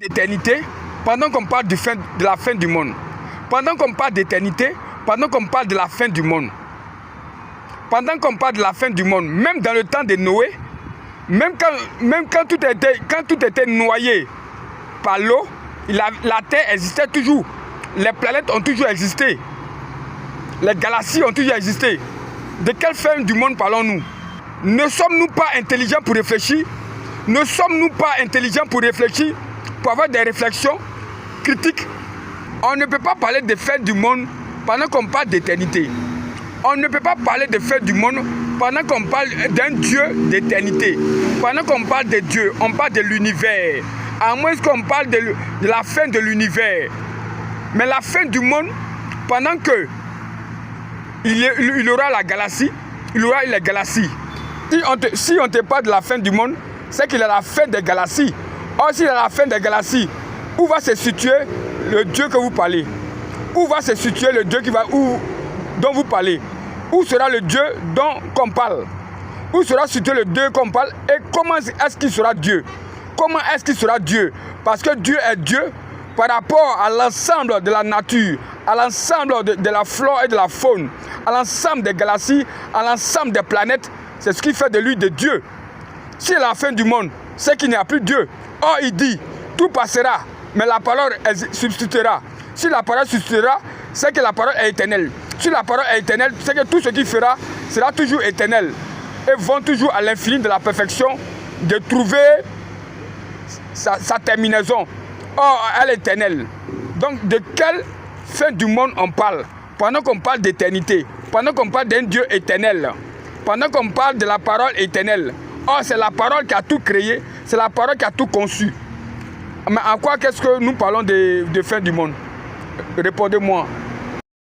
d'éternité, pendant qu'on parle de la fin du monde. Pendant qu'on parle d'éternité, pendant qu'on parle de la fin du monde. Pendant qu'on parle de la fin du monde, même dans le temps de Noé, même quand tout était noyé par l'eau, la terre existait toujours. Les planètes ont toujours existé. Les galaxies ont toujours existé. De quelle fin du monde parlons-nous? Ne sommes-nous pas intelligents pour réfléchir? Ne sommes-nous pas intelligents pour réfléchir, pour avoir des réflexions critiques? On ne peut pas parler des fins du monde pendant qu'on parle d'éternité. On ne peut pas parler des fins du monde pendant qu'on parle d'un Dieu d'éternité. Pendant qu'on parle de Dieu, on parle de l'univers. À moins qu'on parle de la fin de l'univers. Mais la fin du monde, pendant que il y aura la galaxie, il y aura les galaxies. Si on te parle de la fin du monde, c'est qu'il y a la fin des galaxies. Or, s'il y a la fin des galaxies, où va se situer le Dieu que vous parlez? Où va se situer le Dieu dont vous parlez? Où sera le Dieu dont on parle? Où sera situé le Dieu qu'on parle? Et comment est-ce qu'il sera Dieu? Comment est-ce qu'il sera Dieu? Parce que Dieu est Dieu par rapport à l'ensemble de la nature, à l'ensemble de la flore et de la faune, à l'ensemble des galaxies, à l'ensemble des planètes. C'est ce qui fait de lui de Dieu. Si à la fin du monde, c'est qu'il n'y a plus Dieu. Or, il dit, tout passera, mais la parole subsistera. Si la parole subsistera, c'est que la parole est éternelle. Si la parole est éternelle, c'est que tout ce qu'il fera sera toujours éternel. Et vont toujours à l'infini de la perfection de trouver sa terminaison. Or, elle est éternelle. Donc, de quelle fin du monde on parle? Pendant qu'on parle d'éternité, pendant qu'on parle d'un Dieu éternel, pendant qu'on parle de la parole éternelle. Or, c'est la parole qui a tout créé, c'est la parole qui a tout conçu. Mais en quoi qu'est-ce que nous parlons de fin du monde? Répondez-moi.